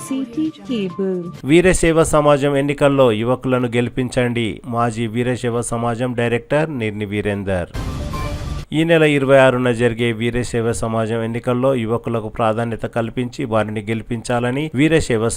City cable. వీరశైవ సమాజం ఎన్నికల్లో యువకులను గెలిపించండి. మాజీ వీరశైవ సమాజం డైరెక్టర్ నిర్ని వీరేందర్. ఈ నెల 26న జరిగే వీరశైవ సమాజం ఎన్నికల్లో యువకులకు ప్రాధాన్యత కల్పించి వారిని గెలిపించాలని వీరశైవ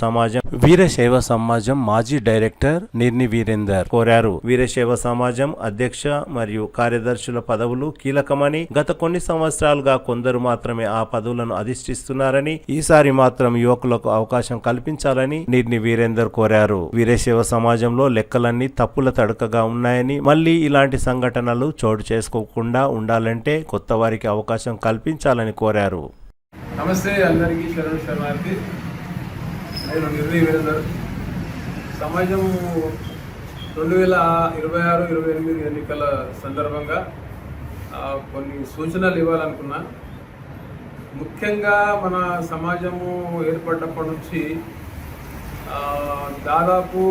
సమాజం మాజీ డైరెక్టర్ నిర్ని వీరేందర్ కోరారు. వీరశైవ సమాజం అధ్యక్ష మరియు కార్యదర్శుల పదవులు కీలకమని, గత కొన్ని సంవత్సరాలుగా కొందరు మాత్రమే ఆ పదవులను అధిష్ఠిస్తున్నారని, ఈసారి మాత్రం యువకులకు అవకాశం కల్పించాలని నిర్ని వీరేందర్ కోరారు. వీరశైవ సమాజంలో లెక్కలన్నీ తప్పుల తడకగా ఉన్నాయని, మళ్లీ ఇలాంటి సంఘటనలు చోటు చేసుకోకుండా ఉండాలంటే కొత్త వారికి అవకాశం కల్పించాలని కోరారు. నమస్తే అందరికీ, శరణార్థి. నేను నిర్ని వీరేందర్. సమాజం 2026-28 ఎన్నికల సందర్భంగా కొన్ని సూచనలు ఇవ్వాలనుకున్నా. ముఖ్యంగా మన సమాజము ఏర్పడినప్పటి నుంచి దాదాపు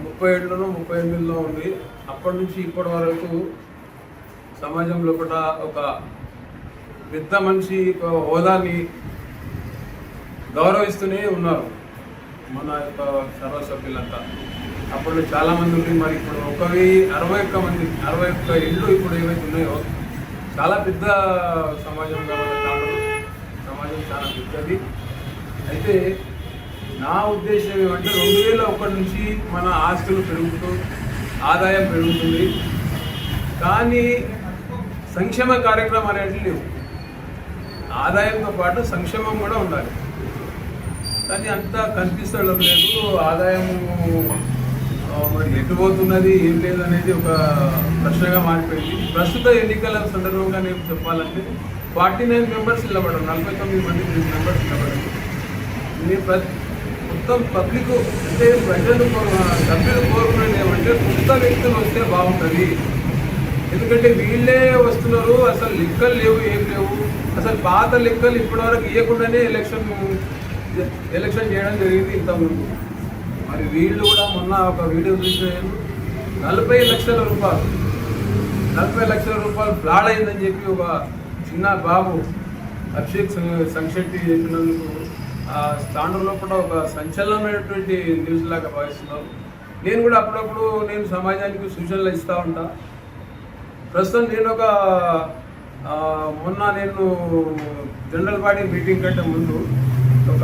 37లో ఉంది. అప్పటి నుంచి ఇప్పటి వరకు సమాజం లోపల ఒక పెద్ద మనిషి హోదాని గౌరవిస్తూనే ఉన్నారు మన యొక్క సర్వసభ్యులంతా. అప్పుడు చాలామంది ఉంది. మరి ఇప్పుడు 61 ఇళ్ళు ఇప్పుడు ఏవైతే ఉన్నాయో చాలా పెద్ద సమాజం కాబట్టి సమాజం చాలా పెద్దది. అయితే నా ఉద్దేశం ఏమంటే 2001 నుంచి మన ఆస్తులు పెరుగుతూ ఆదాయం పెరుగుతుంది, కానీ సంక్షేమ కార్యక్రమం అనేవి లేవు. ఆదాయంతో పాటు సంక్షేమం కూడా ఉండాలి, కానీ అంతా కనిపిస్తడం లేదు. ఆదాయము మరి ఎటుపోతున్నది ఏం లేదు అనేది ఒక ప్రశ్నగా మారిపోయింది. ప్రస్తుత ఎన్నికల సందర్భంగా నేను చెప్పాలంటే 49 మెంబర్స్ నిలబడ్డారు, 49 మంది మెంబర్స్ నిలబడ్డారు. నేను మొత్తం పబ్లిక్ అంటే ప్రజలు సభ్యులు కోరుకునేది ఏమంటే కొత్త వ్యక్తులు వస్తే బాగుంటుంది. ఎందుకంటే వీళ్ళే వస్తున్నారు, అసలు లెక్కలు లేవు, ఏం లేవు. అసలు పాత లెక్కలు ఇప్పటివరకు ఇవ్వకుండానే ఎలక్షన్ చేయడం జరిగింది ఇంతకుముందు. మరి వీళ్ళు కూడా మొన్న ఒక వీడియో చూసాను, 40 లక్షల రూపాయలు ఫ్లాడ్ అయిందని చెప్పి ఒక చిన్న బాబు అభిషేక్ సంక్షెట్టి చెప్పినందుకు స్థానంలో కూడా ఒక సంచలనమైనటువంటి న్యూస్ లాగా భావిస్తున్నాను. నేను కూడా అప్పుడప్పుడు నేను సమాజానికి సూచనలు ఇస్తూ ఉంటా. ప్రస్తుతం నేను మొన్న జనరల్ బాడీ మీటింగ్ కంటే ముందు ఒక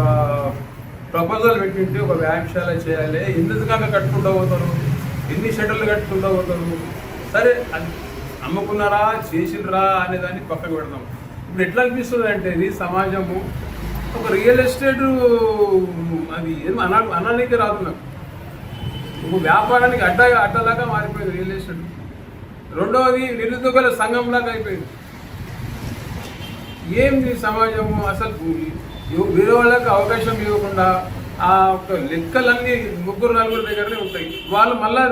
ప్రపోజల్ పెట్టింటే ఒక వ్యాయామశాల చేయాలి, ఎందుకంగా కట్టుకుంటూ పోతారు, ఎన్ని షెడ్యూళ్ళు కట్టుకుంటూ పోతారు, సరే అది అమ్ముకున్నారా చేసినరా అనే దాన్ని పక్కకు పెడదాం. ఇప్పుడు ఎట్లా అనిపిస్తుంది అంటే ఇది సమాజము ఒక రియల్ ఎస్టేట్, అది ఏం అనడానికి రాదు నాకు. ఒక వ్యాపారానికి అడ్డలాగా మారిపోయింది రియల్ ఎస్టేట్. రెండవది నిరుద్యోగుల సంఘంలాగా అయిపోయింది. ఏంది సమాజము అసలు వేరే వాళ్ళకి అవకాశం ఇవ్వకుండా ఆ ఒక లెక్కలన్నీ 3-4 దగ్గరనే ఉంటాయి. వాళ్ళు మళ్ళా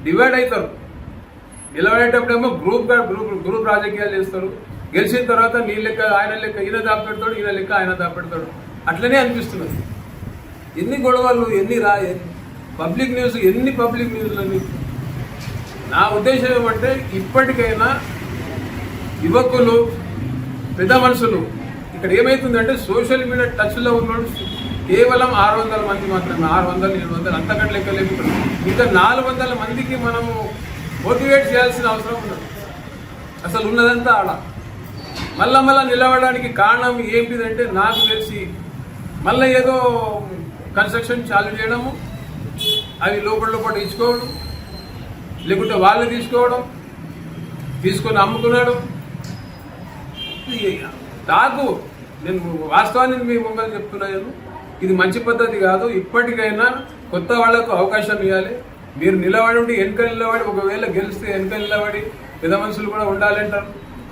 డివైడ్ అవుతారు. నిలబడేటప్పుడేమో గ్రూప్ రాజకీయాలు చేస్తారు. గెలిచిన తర్వాత నీ లెక్క ఆయన లెక్క ఈయన దాపెడతాడు, ఈయన లెక్క ఆయన దాపెడతాడు. అట్లనే అనిపిస్తున్నది. ఎన్ని గొడవలు, ఎన్ని పబ్లిక్ న్యూస్లని. నా ఉద్దేశం ఏమంటే ఇప్పటికైనా యువకులు, పెద్ద మనుషులు, ఇక్కడ ఏమవుతుందంటే సోషల్ మీడియా టచ్లో ఉన్నాడు కేవలం 600 మంది మాత్రమే. 600-700 అంతకంటే లెక్క లేకుండా ఇంకా 400 మందికి మనము మోటివేట్ చేయాల్సిన అవసరం ఉన్నది. అసలు ఉన్నదంతా ఆడ. మళ్ళా నిలబడడానికి కారణం ఏంటిదంటే నాకు తెలిసి మళ్ళీ ఏదో కన్స్ట్రక్షన్ చాలు చేయడము, అవి లోపల ఇచ్చుకోవడం, లేకుంటే వాళ్ళు తీసుకొని అమ్ముకున్నాడు. నాకు నేను వాస్తవాన్ని మీ ముందు చెప్తున్నాను, ఇది మంచి పద్ధతి కాదు. ఇప్పటికైనా కొత్త వాళ్లకు అవకాశం ఇవ్వాలి. మీరు నిలబడి వెనుక నిలబడి ఒకవేళ గెలిస్తే వెనుక నిలబడి పెద్ద మనుషులు కూడా ఉండాలంటారు,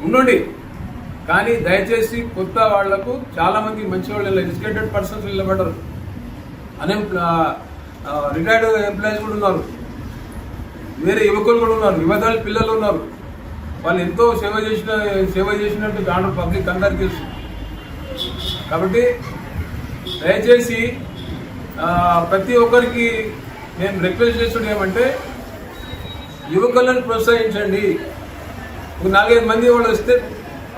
ఉండండి. కానీ దయచేసి కొత్త వాళ్లకు చాలామంది మంచి వాళ్ళు ఎడ్యుకేటెడ్ పర్సన్స్ నిలబడ్డారు, రిటైర్డ్ ఎంప్లాయీస్ కూడా ఉన్నారు, వేరే యువకులు కూడా ఉన్నారు, యువతల పిల్లలు ఉన్నారు. వాళ్ళు ఎంతో సేవ చేసినట్టు దాంట్లో పబ్లిక్ అందరికీ తెలుసు. కాబట్టి దయచేసి ప్రతి ఒక్కరికి నేను రిక్వెస్ట్ చేస్తుంది ఏమంటే యువకులను ప్రోత్సహించండి. ఒక 4-5 మంది వాళ్ళు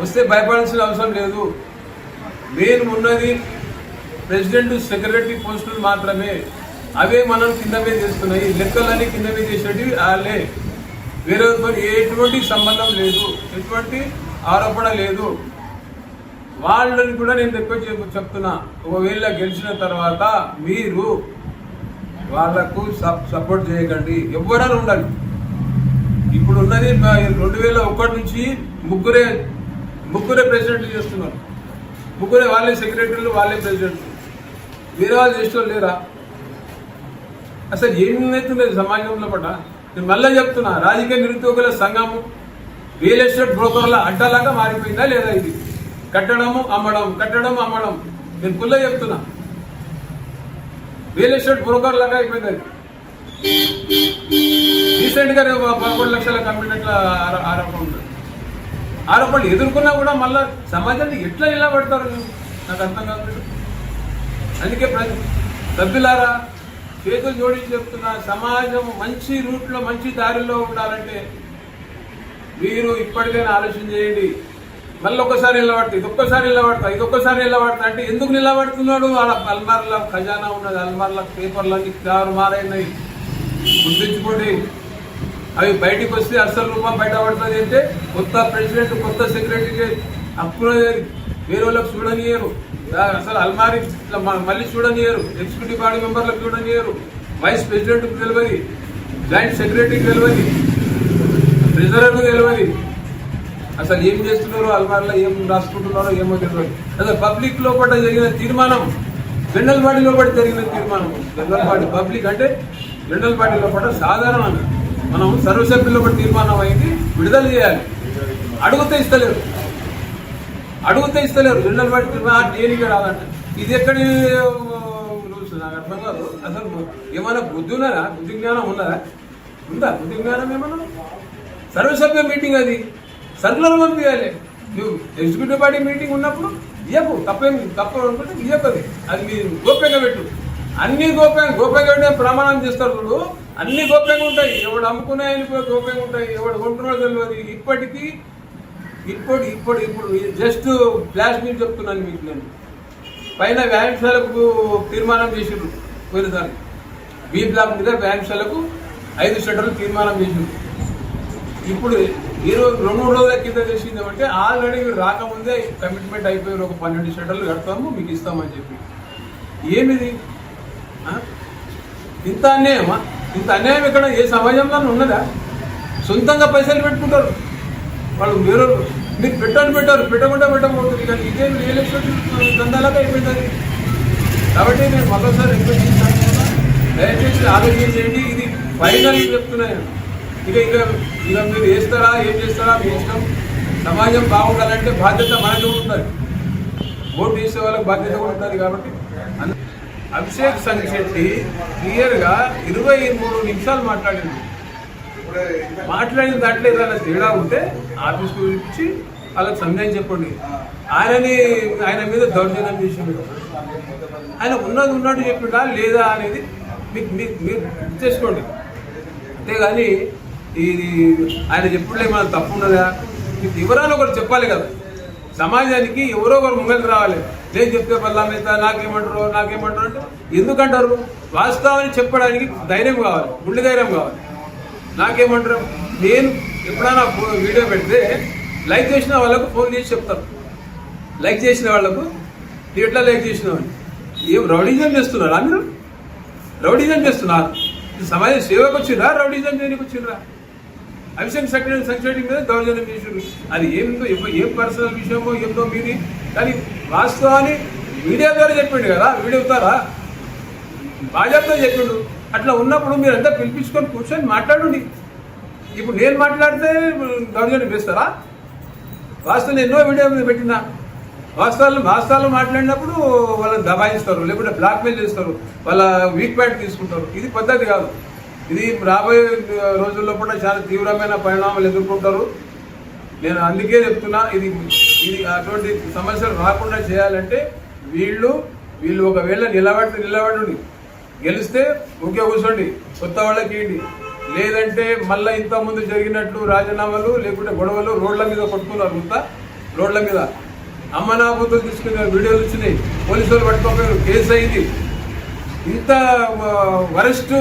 వస్తే భయపడాల్సిన అవసరం లేదు. మెయిన్ ఉన్నది ప్రెసిడెంట్ సెక్రటరీ పోస్టులు మాత్రమే. అవే మనం కింద మీద చేస్తున్నాయి. లెక్కలన్నీ కింద మీద చేసేటివి వాళ్ళే. వేరే ఎటువంటి సంబంధం లేదు, ఎటువంటి ఆరోపణ లేదు. వాళ్ళని కూడా నేను ఎక్కువ చెప్తున్నా, ఒకవేళ గెలిచిన తర్వాత మీరు వాళ్లకు సపోర్ట్ చేయకండి. ఎవరైనా ఉండాలి. ఇప్పుడు ఉన్నది 2001 నుంచి ముగ్గురే ప్రెసిడెంట్లు చేస్తున్నారు. ముగ్గురే వాళ్ళే సెక్రటరీలు, వాళ్ళే ప్రెసిడెంట్లు. వేరే వాళ్ళు చేసేవాళ్ళు లేరా? అసలు ఏమైతుండే సమాజంలో పట్ల. నేను మళ్ళీ చెప్తున్నా, రాజకీయ నిరుద్యోగుల సంఘము రియల్ ఎస్టేట్ బ్రోకర్ల అడ్డలాగా మారిపోయిందా లేదా? ఇది కట్టడము అమ్మడం. నేను కుల్ల చెప్తున్నా, రియల్ ఎస్టేట్ బ్రోకర్ లాగా అయిపోయింది అది. రీసెంట్ గా 11 లక్షల కంప్యూటర్ల ఆరోపణలు ఎదుర్కొన్నా కూడా మళ్ళా సమాజాన్ని ఎట్లా నిలబడతారు నాకు అర్థం కాదు. అందుకే సభ్యులారా, చేతులు జోడించి చెప్తున్నా, సమాజం మంచి రూట్లో మంచి దారిలో ఉండాలంటే మీరు ఇప్పటికైనా ఆలోచన చేయండి. మళ్ళీ ఒక్కసారి నిలబడతా, ఇదొక్కసారి నిలబడతా అంటే ఎందుకు నిలబడుతున్నాడు? వాళ్ళ అల్మార్ల ఖజానా ఉన్నది, అల్మార్ల పేపర్లన్నీ మారైనాయి. గుర్తించుకోండి. అవి బయటికి వస్తే అసలు రూపం బయట పడుతుంది. అంటే కొత్త ప్రెసిడెంట్, కొత్త సెక్రటరీ అప్పుడు వేరే వాళ్ళకి చూడనియరు. అసలు అల్మారీ మళ్ళీ చూడనియరు. ఎగ్జిక్యూటివ్ బాడీ మెంబర్లకు చూడనియరు. వైస్ ప్రెసిడెంట్కి తెలియదు, జాయింట్ సెక్రటరీకి తెలియదు, ట్రెజరర్కు తెలియదు. అసలు ఏం చేస్తున్నారో, అల్మారీలో ఏం రాసుకుంటున్నారో ఏమో తెలియదు. అసలు పబ్లిక్ లోపల జరిగిన తీర్మానం, జనరల్ బాడీ లోపల జరిగిన తీర్మానం, జనరల్ బాడీ పబ్లిక్ అంటే జనరల్ బాడీ లోపల సాధారణంగా మనం సర్వసభ్యుల లోపల తీర్మానం అయింది విడుదల చేయాలి. అడిగితే ఇస్తలేరు. జనరల్ బాడీ తీర్మానం దేనికి రాదంట. ఇది ఎక్కడి రూల్స్ నాకు అర్థం కాదు. అసలు ఏమైనా బుద్ధి జ్ఞానం ఉందా? బుద్ధి జ్ఞానం ఏమన్నా? సర్వసభ్య మీటింగ్ అది, సర్కులర్ పంపించాలి. నువ్వు ఎగ్జిక్యూటివ్ బాడీ మీటింగ్ ఉన్నప్పుడు ఇయ్యకు, తప్పు అనుకుంటే ఇయ్యకది. అది మీరు గోప్యంగా పెట్టు. అన్ని గోప్యంగా ప్రమాణం చేస్తారు చూడు, అన్ని గోప్యంగా ఉంటాయి. ఎవడు అమ్ముకునే గోప్యంగా ఉంటాయి, ఎవడు కొంటున్నాడో తెలియదు. ఇప్పుడు జస్ట్ ఫ్లాష్ మీద చెప్తున్నాను మీకు. నేను పైన వ్యాయామశాలకు తీర్మానం చేసిండ్రు పోయినసారి. బి బ్లాక్ మీద వ్యాయామశాలకు 5 షట్టర్లు తీర్మానం చేసిండ్రు. ఇప్పుడు 2-3 రోజుల కింద చేసింది ఏమంటే ఆల్రెడీ రాకముందే కమిట్మెంట్ అయిపోయి ఒక 12 షట్టర్లు కడతాము, మీకు ఇస్తామని చెప్పి. ఏమిది ఇంత అన్యాయమా? ఇంత అన్యాయం ఎక్కడ ఏ సమాజంలో ఉన్నదా? సొంతంగా పైసలు పెట్టుకుంటారు వాళ్ళు. మీరు పెట్టకుండా పెట్టకపోతుంది. కానీ ఇదే రియల్ ఎస్టేట్ దందాలాగా అయిపోయింది అది. కాబట్టి నేను మరోసారి రిక్వెస్ట్ చేస్తాను, దయచేసి ఆలోచన చేయండి. ఇది ఫైనల్ చెప్తున్నాను. ఇక మీరు ఏం చేస్తారా మీ ఇష్టం. సమాజం బాగుండాలంటే బాధ్యత మనకు ఉంటుంది, ఓటు వేసే వాళ్ళకి బాధ్యత కూడా ఉంటుంది. కాబట్టి అభిషేక్ సంఘ్ శెట్టి క్లియర్గా 23 నిమిషాలు మాట్లాడిన దాంట్లో ఏదైనా తేడా ఉంటే ఆఫీస్కి ఇచ్చి వాళ్ళకి సందేహం చెప్పండి. ఆయన మీద దౌర్జన్యం చేసిండు. ఆయన ఉన్నట్టు చెప్పిండా లేదా అనేది మీరు చేసుకోండి. అంతేగాని ఇది ఆయన చెప్పుడులే మనం తప్పు ఉన్నదా? మీకు ఎవరైనా ఒకరు చెప్పాలి కదా. సమాజానికి ఎవరో ఒకరు ముంగలికి రావాలి. నేను చెప్తే పల్లామైతే నాకేమంటారు అంటే ఎందుకంటారు? వాస్తవాన్ని చెప్పడానికి ధైర్యం కావాలి, గుండె ధైర్యం కావాలి. నాకేమంటారు? నేను ఎప్పుడైనా వీడియో పెడితే లైక్ చేసిన వాళ్ళకు ఫోన్ చేసి చెప్తారు. లైక్ చేసిన వాళ్ళకు ఎట్లా లైక్ చేసినామని. ఏం రౌడీజం చేస్తున్నారా మీరు? రౌడీజం చేస్తున్నారు. సమాజ సేవకు వచ్చిండ్రా, రౌడీజం చేయడానికి వచ్చిండ్రా? అభిషేక్ సెక్రటరీ మీద దౌర్జన్యం చేసారు. అది ఏం పర్సనల్ విషయమో ఏదో మీది. కానీ వాస్తవాన్ని మీడియా ద్వారా చెప్పిండు కదా, వీడియో అవుతారా భాజపాతో చెప్పిండు. అట్లా ఉన్నప్పుడు మీరు అంతా పిలిపించుకొని కూర్చొని మాట్లాడండి. ఇప్పుడు నేను మాట్లాడితే దౌర్జన్యం చేస్తారా? వాస్తవం ఎన్నో వీడియో మీద పెట్టినా. వాస్తవాలు మాట్లాడినప్పుడు వాళ్ళని దబాయిస్తారు, లేకుంటే బ్లాక్మెయిల్ చేస్తారు, వాళ్ళ వీక్ పాయింట్ తీసుకుంటారు. ఇది పద్ధతి కాదు. ఇది రాబోయే రోజుల్లో కూడా చాలా తీవ్రమైన పరిణామాలు ఎదుర్కొంటారు. నేను అందుకే చెప్తున్నా, ఇది అటువంటి సమస్యలు రాకుండా చేయాలంటే వీళ్ళు ఒకవేళ నిలబడి గెలిస్తే ముఖ్య కూర్చోండి, కొత్త వాళ్ళకి ఇవ్వండి. లేదంటే మళ్ళీ ఇంతకుముందు జరిగినట్లు రాజీనామాలు లేకుంటే గొడవలు రోడ్ల మీద కొట్టుకున్నారు. రోడ్ల మీద అమ్మనాబూతులు తీసుకునే వీడియోలు వచ్చినాయి, పోలీసు వాళ్ళు పట్టుకోపోయారు, కేసు అయింది. ఇంత వరస్ట్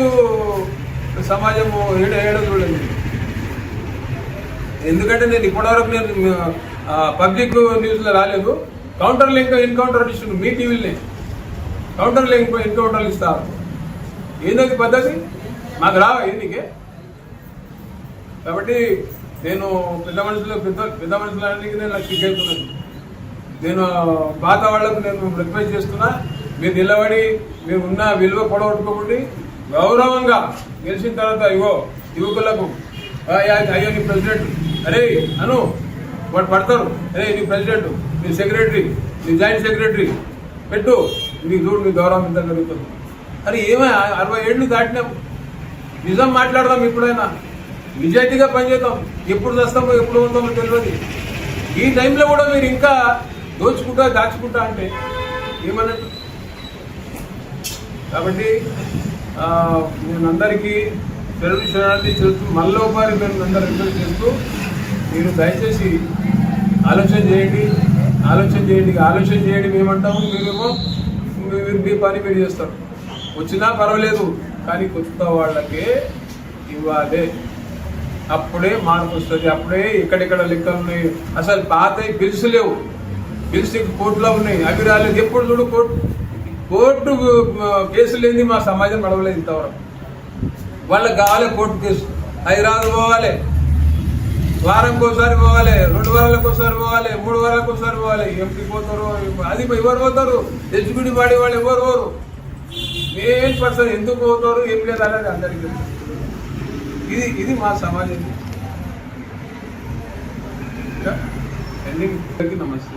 సమాజము ఏడో చూడండి. ఎందుకంటే నేను ఇప్పటివరకు నేను పబ్లిక్ న్యూస్లో రాలేదు. కౌంటర్లు ఎన్కౌంటర్ ఇస్తుంది మీ టీవీలనే, కౌంటర్లు ఎన్కౌంటర్లు ఇస్తారు. ఏంటది పద్ధతి? మాకు రావా ఎందుకే? కాబట్టి నేను పెద్ద మనుషులన్నిటికీ నేను నాకు సిగ్గవుతున్నాను. నేను పాత వాళ్లకు నేను రిక్వెస్ట్ చేస్తున్నా, మీరు నిలబడి మీరు ఉన్న విలువ పొడగొట్టుకోకండి. గౌరవంగా గెలిచిన తర్వాత యువకులకు అయ్యో నీ ప్రెసిడెంట్, అరే అను వాడు పడతారు, అరే నీ ప్రెసిడెంట్, నీ సెక్రటరీ, నీ జాయింట్ సెక్రటరీ పెట్టు, నీ చూడు నీ గౌరవం ఎంత జరుగుతుంది. అరే ఏమో 60 ఏళ్ళు దాటినాం, నిజం మాట్లాడదాం, ఎప్పుడైనా నిజాయితీగా పనిచేద్దాం. ఎప్పుడు చేస్తామో ఎప్పుడు ఉందామో తెలియదు. ఈ టైంలో కూడా మీరు ఇంకా దాచుకుంటా అంటే ఏమన్నట్టు? కాబట్టి నేను అందరికీ తెలుసు మళ్ళీ ఒకసారి మేము అందరూ రిక్వెస్ట్ చేస్తూ, మీరు దయచేసి ఆలోచన చేయండి. మేమంటాము, మీరేమో మీ పని మీరు చేస్తారు. వచ్చినా పర్వాలేదు, కానీ కొత్త వాళ్ళకే ఇవ్వాలి. అప్పుడే మార్పు వస్తుంది. అప్పుడే ఎక్కడెక్కడ లెక్కలు ఉన్నాయి. అసలు పాత బిల్స్ లేవు, బిల్స్ కోర్టులో ఉన్నాయి, అవి రాలేదు. ఎప్పుడు చూడు కోర్టు కేసులు లేని మా సమాజం నడవలేదు ఇంతవరకు. వాళ్ళకి కావాలి కోర్టు కేసు, హైదరాబాద్ పోవాలి, వారంకి ఒకసారి పోవాలి, 2 వారాలకు ఒకసారి పోవాలి, 3 వారాలకు ఒకసారి పోవాలి. ఎంపీ పోతారు, అది ఎవరు పోతారు? ఎగ్జిక్యూటివ్ బాడీ వాళ్ళు ఎవరు మెయిన్ పర్సన్ ఎందుకు పోతారు, ఏం లేదు అనేది అందరికీ. ఇది మా సమాజం. నమస్తే.